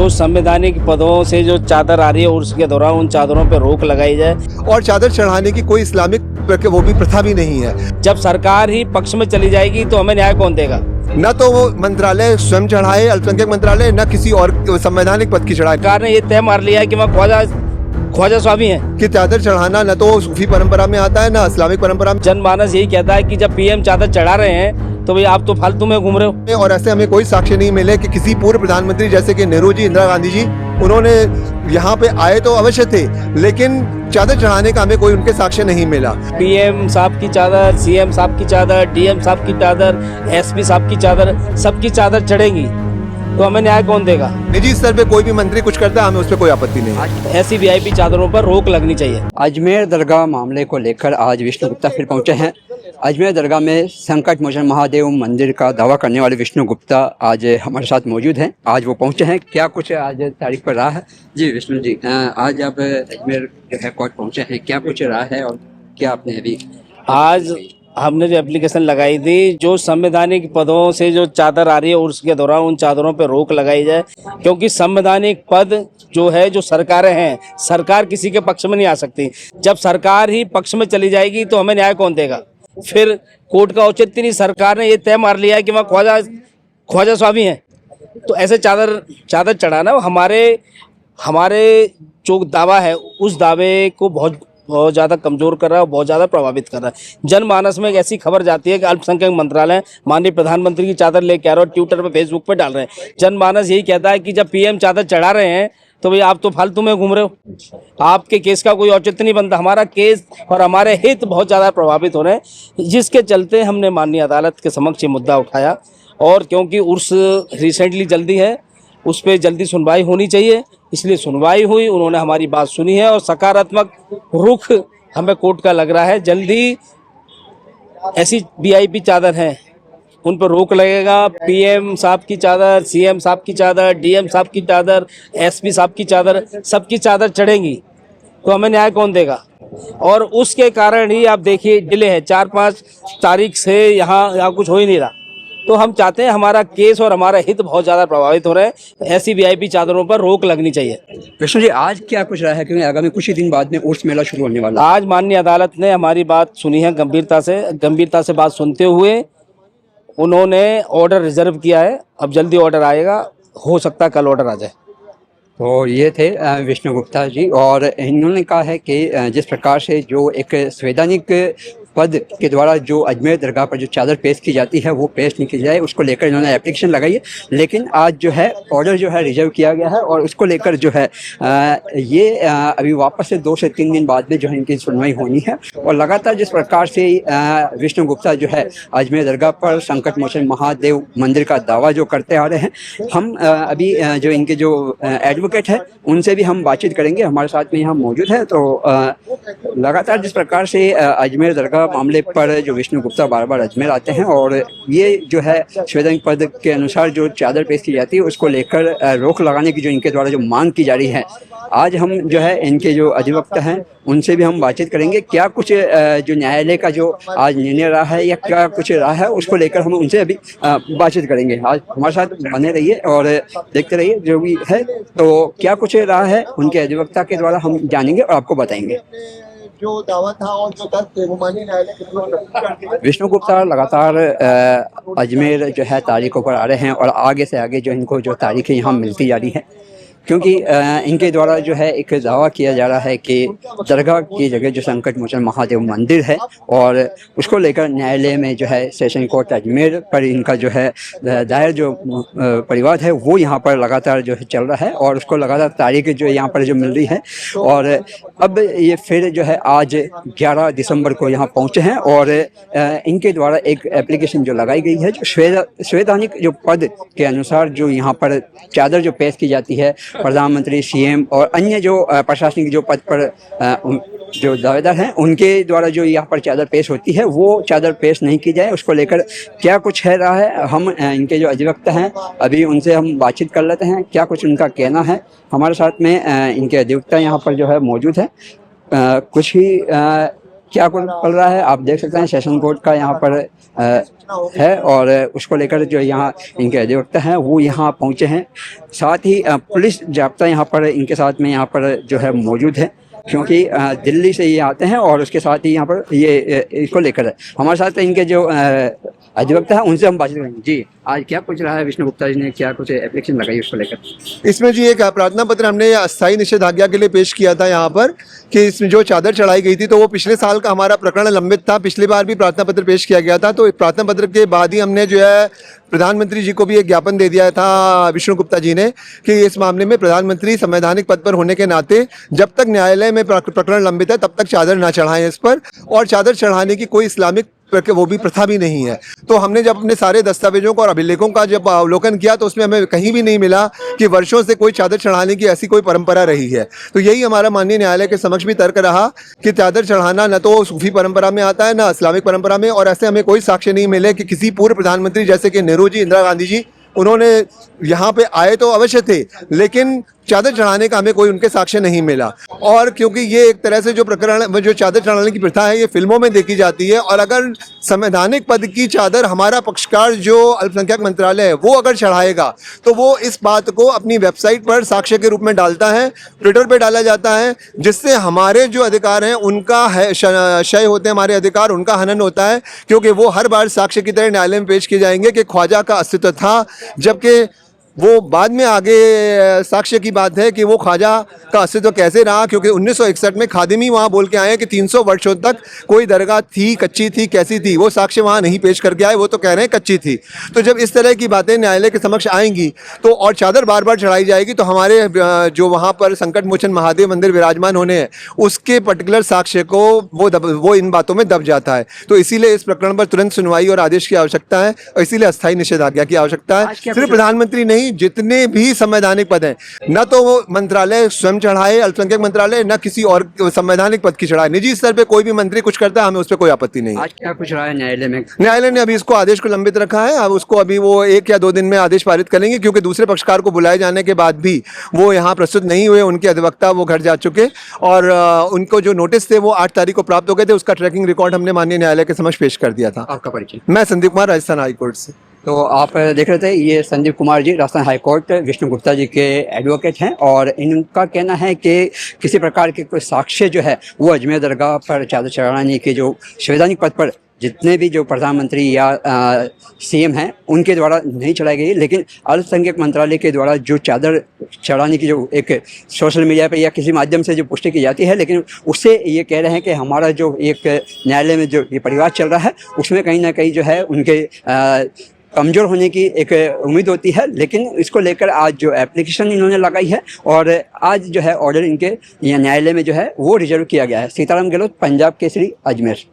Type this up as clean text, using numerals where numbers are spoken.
जो संवैधानिक पदों से जो चादर आ रही है उसके दौरान उन चादरों पर रोक लगाई जाए। और चादर चढ़ाने की कोई इस्लामिक वो भी प्रथा भी नहीं है। जब सरकार ही पक्ष में चली जाएगी तो हमें न्याय कौन देगा? न तो वो मंत्रालय स्वयं चढ़ाए, अल्पसंख्यक मंत्रालय, न किसी और संवैधानिक पद की चढ़ाए। सरकार ने ये तय मार लिया है कि वह ख्वाजा स्वामी है कि चादर चढ़ाना न तो सूफी परंपरा में आता है, न इस्लामिक परंपरा में। जनमानस यही कहता है कि जब पीएम चादर चढ़ा रहे हैं तो भाई आप तो फालतू में घूम रहे हो। और ऐसे हमें कोई साक्ष्य नहीं मिले कि किसी पूर्व प्रधानमंत्री जैसे कि नेहरू जी, इंदिरा गांधी जी, उन्होंने यहाँ पे आए तो अवश्य थे, लेकिन चादर चढ़ाने का हमें कोई उनके साक्ष्य नहीं मिला। पीएम साहब की चादर, सीएम साहब की चादर, डीएम साहब की चादर, एसपी साहब की चादर, सबकी चादर चढ़ेगी तो हमें न्याय कौन देगा? निजी स्तर पे कोई भी मंत्री कुछ करता है, हमें उस पर कोई आपत्ति नहीं है। ऐसी वीआईपी चादरों पर रोक लगनी चाहिए। अजमेर दरगाह मामले को लेकर आज विष्णु गुप्ता फिर पहुंचे हैं। अजमेर दरगाह में संकट मोचन महादेव मंदिर का दावा करने वाले विष्णु गुप्ता आज हमारे साथ मौजूद हैं। आज वो पहुंचे हैं, क्या कुछ आज तारीख पर रहा है? जी विष्णु जी, आज आप अजमेर जो है कोर्ट पहुंचे हैं, क्या कुछ रहा है और क्या आपने अभी? आज हमने जो एप्लीकेशन लगाई थी, जो संवैधानिक पदों से जो चादर आ रही है उसके दौरान उन चादरों पर रोक लगाई जाए, क्योंकि संवैधानिक पद जो है, जो सरकारें हैं, सरकार किसी के पक्ष में नहीं आ सकती। जब सरकार ही पक्ष में चली जाएगी तो हमें न्याय कौन देगा? फिर कोर्ट का औचित्य नहीं। सरकार ने ये तय मार लिया है कि वह ख्वाजा स्वामी है, तो ऐसे चादर चढ़ाना हमारे जो दावा है उस दावे को बहुत ज़्यादा कमज़ोर कर रहा है और बहुत ज़्यादा प्रभावित कर रहा है। जनमानस में एक ऐसी खबर जाती है कि अल्पसंख्यक मंत्रालय माननीय प्रधानमंत्री की चादर लेके आ रहे और ट्विटर पे, फेसबुक पे डाल रहे हैं। जनमानस यही कहता है कि जब पीएम चादर चढ़ा रहे हैं तो भाई आप तो फालतू में घूम रहे हो। आपके केस का कोई औचित्य नहीं बनता। हमारा केस और हमारे हित बहुत ज़्यादा प्रभावित हो रहे हैं, जिसके चलते हमने माननीय अदालत के समक्ष ये मुद्दा उठाया। और क्योंकि उर्स रिसेंटली जल्दी है, उस पर जल्दी सुनवाई होनी चाहिए, इसलिए सुनवाई हुई, उन्होंने हमारी बात सुनी है और सकारात्मक रुख हमें कोर्ट का लग रहा है। जल्दी ऐसी वीआईपी चादर हैं उन पर रोक लगेगा। पीएम साहब की चादर, सीएम साहब की चादर, डीएम साहब की चादर, एसपी साहब की चादर, सबकी चादर चढ़ेंगी तो हमें न्याय कौन देगा? और उसके कारण ही आप देखिए डिले है, 4-5 तारीख से यहाँ कुछ हो ही नहीं रहा। तो हम चाहते हैं, हमारा केस और हमारा हित बहुत ज़्यादा प्रभावित हो रहे हैं। ऐसी वीआईपी चादरों पर रोक लगनी चाहिए। विष्णु जी, आज क्या कुछ रहा है, क्योंकि आगामी कुछ ही दिन बाद में उर्स मेला शुरू होने वाला है? आज माननीय अदालत ने हमारी बात सुनी है, गंभीरता से बात सुनते हुए उन्होंने ऑर्डर रिजर्व किया है। अब जल्दी ऑर्डर आएगा, हो सकता है कल ऑर्डर आ जाए। तो ये थे विष्णु गुप्ता जी, और इन्होंने कहा है कि जिस प्रकार से जो एक संवैधानिक पद के द्वारा जो अजमेर दरगाह पर जो चादर पेश की जाती है वो पेश नहीं की जाए, उसको लेकर इन्होंने एप्लीकेशन लगाई है। लेकिन आज जो है ऑर्डर जो है रिजर्व किया गया है और उसको लेकर जो है ये अभी वापस से 2 से 3 दिन बाद में जो है इनकी सुनवाई होनी है। और लगातार जिस प्रकार से विष्णु गुप्ता जो है अजमेर दरगाह पर संकट मोचन महादेव मंदिर का दावा जो करते आ रहे हैं, हम अभी जो इनके जो एडवोकेट है उनसे भी हम बातचीत करेंगे, हमारे साथ में यहाँ मौजूद है। तो लगातार जिस प्रकार से अजमेर दरगाह मामले पर जो विष्णु गुप्ता बार बार अजमेर आते हैं और ये जो है संवैधानिक पद के अनुसार जो चादर पेश की जाती है उसको लेकर रोक लगाने की जो इनके द्वारा जो मांग की जा रही है, आज हम जो है इनके जो अधिवक्ता हैं उनसे भी हम बातचीत करेंगे। क्या कुछ जो न्यायालय का जो आज निर्णय रहा है या क्या कुछ रहा है उसको लेकर हम उनसे अभी बातचीत करेंगे। आज हमारे साथ बने रहिए और देखते रहिए जो भी है। तो क्या कुछ रहा है उनके अधिवक्ता के द्वारा हम जानेंगे और आपको बताएंगे। जो दावा था और जो तथ्य वो माननीय न्यायालय विष्णु गुप्ता लगातार अजमेर जो है तारीखों पर आ रहे हैं और आगे से आगे जो इनको जो तारीखें यहाँ मिलती जा रही है, क्योंकि इनके द्वारा जो है एक दावा किया जा रहा है कि दरगाह की जगह जो संकट मोचन महादेव मंदिर है और उसको लेकर न्यायालय में जो है सेशन कोर्ट अजमेर पर इनका जो है दायर जो परिवाद है वो यहाँ पर लगातार जो है चल रहा है और उसको लगातार तारीख जो यहाँ पर जो मिल रही है। और अब ये फिर जो है आज 11 दिसंबर को यहाँ पहुँचे हैं और इनके द्वारा एक एप्लीकेशन जो लगाई गई है, जो संवैधानिक जो पद के अनुसार जो यहाँ पर चादर जो पेश की जाती है, प्रधानमंत्री, सीएम और अन्य जो प्रशासनिक जो पद पर जो दावेदार हैं उनके द्वारा जो यहाँ पर चादर पेश होती है वो चादर पेश नहीं की जाए, उसको लेकर क्या कुछ है रहा है। हम इनके जो अधिवक्ता हैं अभी उनसे हम बातचीत कर लेते हैं, क्या कुछ उनका कहना है। हमारे साथ में इनके अधिवक्ता यहाँ पर जो है मौजूद है। कुछ ही क्या पड़ रहा है आप देख सकते हैं। सेशन कोर्ट का यहाँ पर है और उसको लेकर जो यहाँ इनके अधिवक्ता हैं वो यहाँ पहुँचे हैं। साथ ही पुलिस जाब्ता यहाँ पर इनके साथ में यहाँ पर जो है मौजूद है, क्योंकि दिल्ली से ये आते हैं और उसके साथ ही यहाँ पर ये इसको लेकर है। हमारे साथ इनके जो अधिवक्ता है उनसे हम बातचीत करेंगे। जी, आज क्या पूछ रहा है विष्णु गुप्ता जी ने, क्या कुछ एप्लीकेशन लगाई उसको लेकर? इसमें जी एक प्रार्थना पत्र हमने अस्थायी निषेधाज्ञा के लिए पेश किया था यहाँ पर, कि इसमें जो चादर चढ़ाई गई थी तो वो पिछले साल का हमारा प्रकरण लंबित था। पिछली बार भी प्रार्थना पत्र पेश किया गया था, तो इस प्रार्थना पत्र के बाद ही हमने जो है प्रधानमंत्री जी को भी एक ज्ञापन दे दिया था विष्णु गुप्ता जी ने, कि इस मामले में प्रधानमंत्री संवैधानिक पद पर होने के नाते जब तक न्यायालय में प्रकरण लंबित है तब तक चादर ना चढ़ाएं इस पर, और चादर चढ़ाने की कोई इस्लामिक वो भी प्रथा भी नहीं है। तो हमने जब अपने सारे दस्तावेजों का और अभिलेखों का जब अवलोकन किया तो उसमें हमें कहीं भी नहीं मिला कि वर्षों से कोई चादर चढ़ाने की ऐसी कोई परंपरा रही है। तो यही हमारा माननीय न्यायालय के समक्ष भी तर्क रहा कि चादर चढ़ाना न तो सूफी परंपरा में आता है न इस्लामिक परंपरा में, और ऐसे हमें कोई साक्ष्य नहीं मिले कि किसी पूर्व प्रधानमंत्री जैसे कि नेहरू जी, इंदिरा गांधी जी, उन्होंने यहाँ पे आए तो अवश्य थे लेकिन चादर चढ़ाने का हमें कोई उनके साक्ष्य नहीं मिला। और क्योंकि ये एक तरह से जो प्रकरण जो चादर चढ़ाने की प्रथा है ये फिल्मों में देखी जाती है, और अगर संवैधानिक पद की चादर हमारा पक्षकार जो अल्पसंख्यक मंत्रालय है वो अगर चढ़ाएगा तो वो इस बात को अपनी वेबसाइट पर साक्ष्य के रूप में डालता है, ट्विटर पे डाला जाता है, जिससे हमारे जो अधिकार हैं उनका क्षय होते हैं, हमारे अधिकार उनका हनन होता है, क्योंकि वो हर बार साक्ष्य की तरह न्यायालय में पेश किए जाएंगे कि ख्वाजा का अस्तित्व था, जबकि वो बाद में आगे साक्ष्य की बात है कि वो ख्वाजा का अस्तित्व कैसे रहा, क्योंकि 1961 में खादिमी वहाँ बोल के आए कि 300 वर्षों तक कोई दरगाह थी, कच्ची थी, कैसी थी, वो साक्ष्य वहाँ नहीं पेश करके आए, वो तो कह रहे हैं कच्ची थी। तो जब इस तरह की बातें न्यायालय के समक्ष आएंगी तो और चादर बार बार चढ़ाई जाएगी तो हमारे जो वहाँ पर संकट मोचन महादेव मंदिर विराजमान होने हैं उसके पर्टिकुलर साक्ष्य को वो इन बातों में दब जाता है। तो इसीलिए इस प्रकरण पर तुरंत सुनवाई और आदेश की आवश्यकता है, और इसीलिए अस्थायी निषेधाज्ञा की आवश्यकता है। सिर्फ प्रधानमंत्री नहीं, जितने भी संवैधानिक पद हैं, न तो वो मंत्रालय स्वयं चढ़ाए, अल्पसंख्यक मंत्रालय, न किसी और संवैधानिक पद की चढ़ाए। निजी स्तर पे कोई भी मंत्री कुछ करता है, हमें उस पर कोई आपत्ति नहीं। आज क्या कुछ रहा है न्यायालय में? न्यायालय ने अभी इसको आदेश को लंबित रखा है, अब उसको अभी वो 1 या 2 दिन में आदेश पारित करेंगे, क्योंकि दूसरे पक्षकार को बुलाए जाने के बाद भी वो यहाँ प्रस्तुत नहीं हुए, उनके अधिवक्ता वो घर जा चुके, और उनको जो नोटिस थे वो 8 तारीख को प्राप्त हो गए थे। उसका ट्रैकिंग रिकॉर्ड हमने माननीय न्यायालय के समक्ष पेश कर दिया था। आपका परिचय? मैं संदीप कुमार, राजस्थान हाईकोर्ट से। तो आप देख रहे थे, ये संदीप कुमार जी राजस्थान हाईकोर्ट विष्णु गुप्ता जी के एडवोकेट हैं, और इनका कहना है कि किसी प्रकार के कोई साक्ष्य जो है वो अजमेर दरगाह पर चादर चढ़ाने के जो संवैधानिक पद पर जितने भी जो प्रधानमंत्री या सीएम हैं उनके द्वारा नहीं चढ़ाई गई, लेकिन अल्पसंख्यक मंत्रालय के द्वारा जो चादर चढ़ाने की जो एक सोशल मीडिया पर या किसी माध्यम से जो पुष्टि की जाती है, लेकिन उससे ये कह रहे हैं कि हमारा जो एक न्यायालय में जो ये परिवार चल रहा है उसमें कहीं ना कहीं जो है उनके कमज़ोर होने की एक उम्मीद होती है। लेकिन इसको लेकर आज जो एप्लीकेशन इन्होंने लगाई है और आज जो है ऑर्डर इनके न्यायालय में जो है वो रिजर्व किया गया है। सीताराम गहलोत, पंजाब केसरी, अजमेर।